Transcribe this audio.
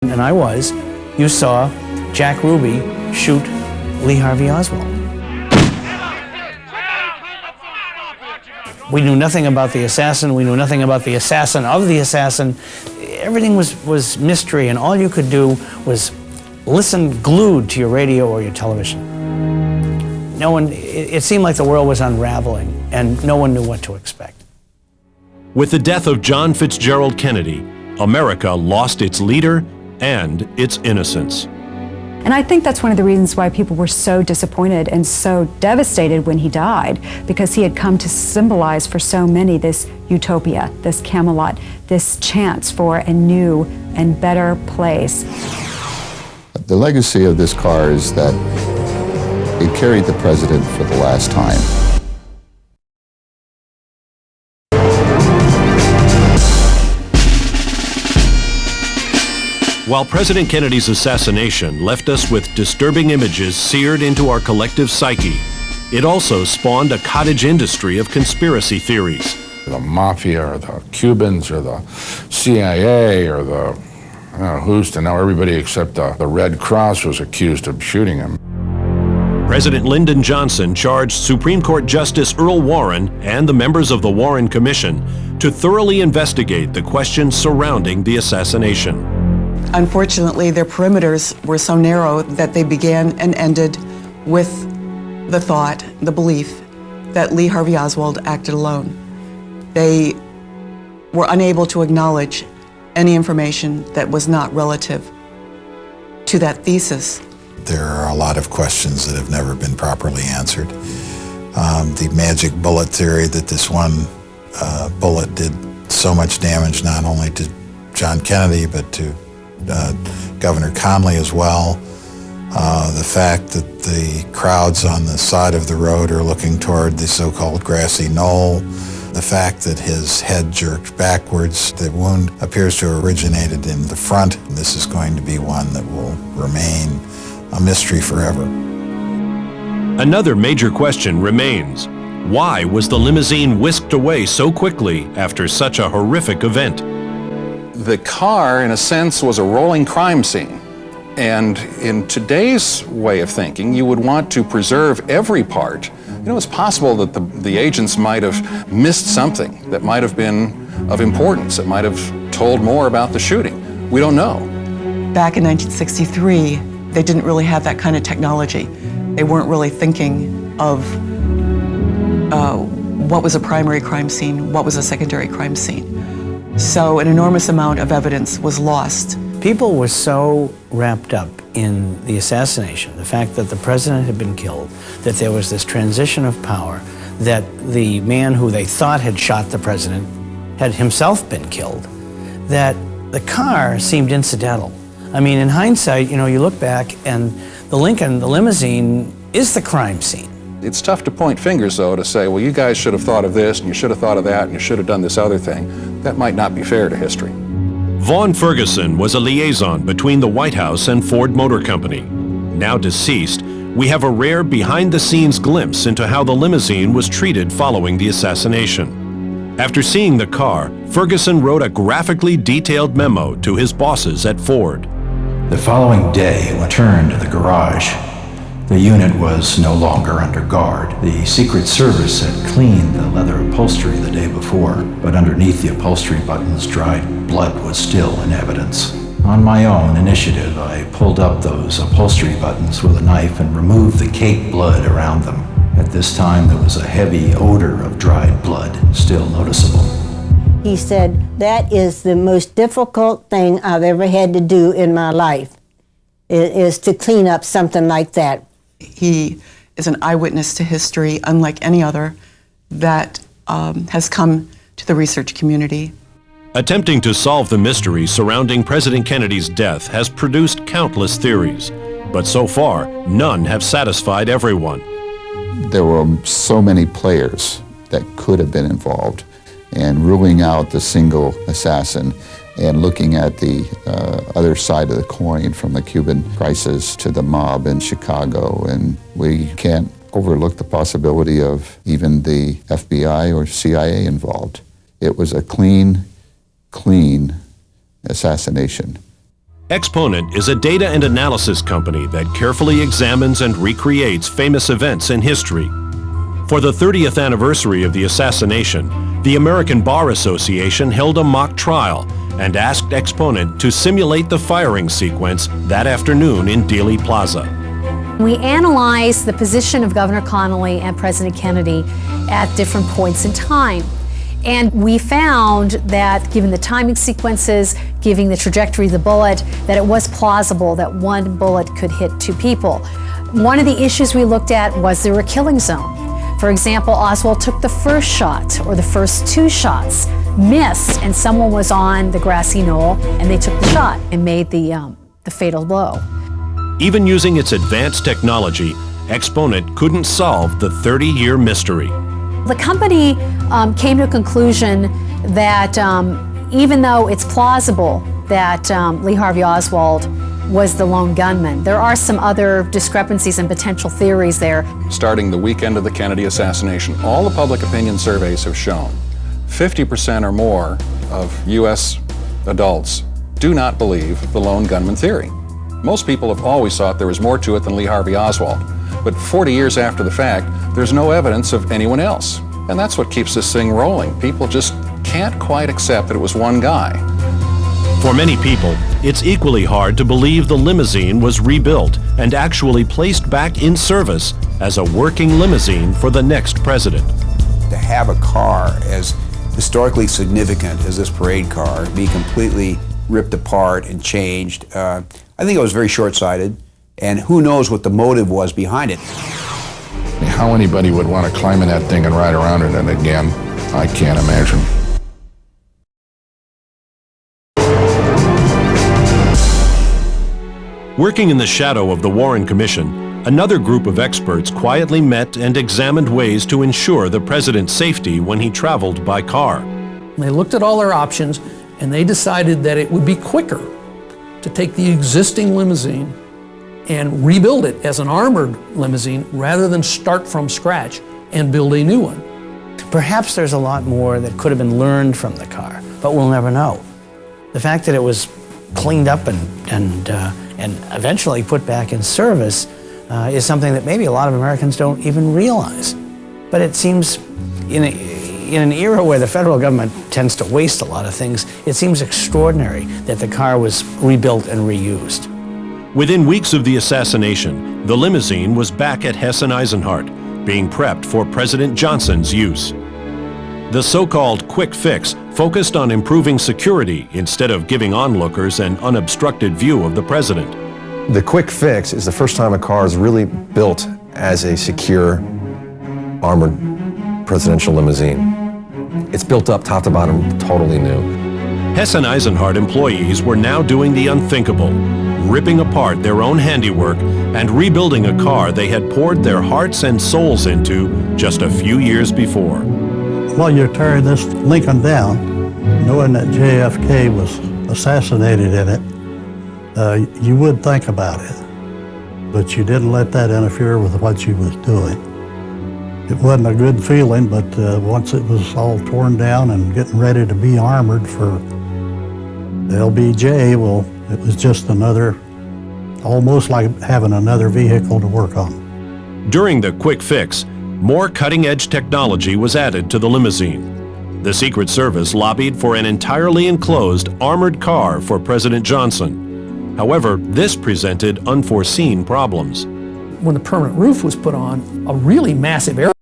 and I was, you saw Jack Ruby shoot Lee Harvey Oswald. We knew nothing about the assassin. We knew nothing about the assassin of the assassin. Everything was mystery, and all you could do was listen glued to your radio or your television. It seemed like the world was unraveling, and no one knew what to expect. With the death of John Fitzgerald Kennedy, America lost its leader and its innocence. And I think that's one of the reasons why people were so disappointed and so devastated when he died, because he had come to symbolize for so many this utopia, this Camelot, this chance for a new and better place. The legacy of this car is that it carried the president for the last time. While President Kennedy's assassination left us with disturbing images seared into our collective psyche, it also spawned a cottage industry of conspiracy theories. The mafia, or the Cubans, or the CIA, or the, who's to know, everybody except the Red Cross was accused of shooting him. President Lyndon Johnson charged Supreme Court Justice Earl Warren and the members of the Warren Commission to thoroughly investigate the questions surrounding the assassination. Unfortunately, their perimeters were so narrow that they began and ended with the thought, the belief, that Lee Harvey Oswald acted alone. They were unable to acknowledge any information that was not relative to that thesis. There are a lot of questions that have never been properly answered. The magic bullet theory that this one bullet did so much damage not only to John Kennedy but to Governor Conley as well. The fact that the crowds on the side of the road are looking toward the so-called grassy knoll. The fact that his head jerked backwards. The wound appears to have originated in the front. This is going to be one that will remain a mystery forever. Another major question remains. Why was the limousine whisked away so quickly after such a horrific event? The car, in a sense, was a rolling crime scene. And in today's way of thinking, you would want to preserve every part. It's possible that the agents might have missed something that might have been of importance, that might have told more about the shooting. We don't know. Back in 1963, they didn't really have that kind of technology. They weren't really thinking of what was a primary crime scene, what was a secondary crime scene. So an enormous amount of evidence was lost. People were so wrapped up in the assassination, the fact that the president had been killed, that there was this transition of power, that the man who they thought had shot the president had himself been killed, that the car seemed incidental. I mean, in hindsight, you look back and the Lincoln, the limousine, is the crime scene. It's tough to point fingers, though, to say, well, you guys should have thought of this, and you should have thought of that, and you should have done this other thing. That might not be fair to history. Vaughn Ferguson was a liaison between the White House and Ford Motor Company. Now deceased, we have a rare behind-the-scenes glimpse into how the limousine was treated following the assassination. After seeing the car, Ferguson wrote a graphically detailed memo to his bosses at Ford. The following day, when returned to the garage, the unit was no longer under guard. The Secret Service had cleaned the leather upholstery the day before, but underneath the upholstery buttons, dried blood was still in evidence. On my own initiative, I pulled up those upholstery buttons with a knife and removed the caked blood around them. At this time, there was a heavy odor of dried blood still noticeable. He said, "That is the most difficult thing I've ever had to do in my life, is to clean up something like that." He is an eyewitness to history unlike any other that has come to the research community. Attempting to solve the mystery surrounding President Kennedy's death has produced countless theories, but so far, none have satisfied everyone. There were so many players that could have been involved, and ruling out the single assassin and looking at the other side of the coin, from the Cuban crisis to the mob in Chicago. And we can't overlook the possibility of even the FBI or CIA involved. It was a clean assassination. Exponent is a data and analysis company that carefully examines and recreates famous events in history. For the 30th anniversary of the assassination, the American Bar Association held a mock trial and asked Exponent to simulate the firing sequence that afternoon in Dealey Plaza. We analyzed the position of Governor Connally and President Kennedy at different points in time. And we found that given the timing sequences, given the trajectory of the bullet, that it was plausible that one bullet could hit two people. One of the issues we looked at was there a killing zone. For example, Oswald took the first shot or the first two shots, missed, and someone was on the grassy knoll and they took the shot and made the fatal blow. Even using its advanced technology, Exponent couldn't solve the 30-year mystery. The company came to a conclusion that even though it's plausible that Lee Harvey Oswald was the lone gunman, there are some other discrepancies and potential theories there. Starting the weekend of the Kennedy assassination, all the public opinion surveys have shown 50% or more of U.S. adults do not believe the lone gunman theory. Most people have always thought there was more to it than Lee Harvey Oswald. But 40 years after the fact, there's no evidence of anyone else. And that's what keeps this thing rolling. People just can't quite accept that it was one guy. For many people, it's equally hard to believe the limousine was rebuilt and actually placed back in service as a working limousine for the next president. To have a car as historically significant as this parade car be completely ripped apart and changed, I think it was very short-sighted. And who knows what the motive was behind it. How anybody would want to climb in that thing and ride around in it again, I can't imagine. Working in the shadow of the Warren Commission, another group of experts quietly met and examined ways to ensure the president's safety when he traveled by car. They looked at all their options and they decided that it would be quicker to take the existing limousine and rebuild it as an armored limousine rather than start from scratch and build a new one. Perhaps there's a lot more that could have been learned from the car, but we'll never know. The fact that it was cleaned up and eventually put back in service is something that maybe a lot of Americans don't even realize. But it seems, in an era where the federal government tends to waste a lot of things, it seems extraordinary that the car was rebuilt and reused. Within weeks of the assassination, the limousine was back at Hess and Eisenhart, being prepped for President Johnson's use. The so-called quick fix focused on improving security instead of giving onlookers an unobstructed view of the president. The quick fix is the first time a car is really built as a secure, armored presidential limousine. It's built up top to bottom, totally new. Hess and Eisenhart employees were now doing the unthinkable, ripping apart their own handiwork and rebuilding a car they had poured their hearts and souls into just a few years before. While you're tearing this Lincoln down, knowing that JFK was assassinated in it, you would think about it, but you didn't let that interfere with what you was doing. It wasn't a good feeling, but once it was all torn down and getting ready to be armored for the LBJ, well, it was just another, almost like having another vehicle to work on. During the quick fix, more cutting-edge technology was added to the limousine. The Secret Service lobbied for an entirely enclosed armored car for President Johnson. However, this presented unforeseen problems. When the permanent roof was put on, a really massive air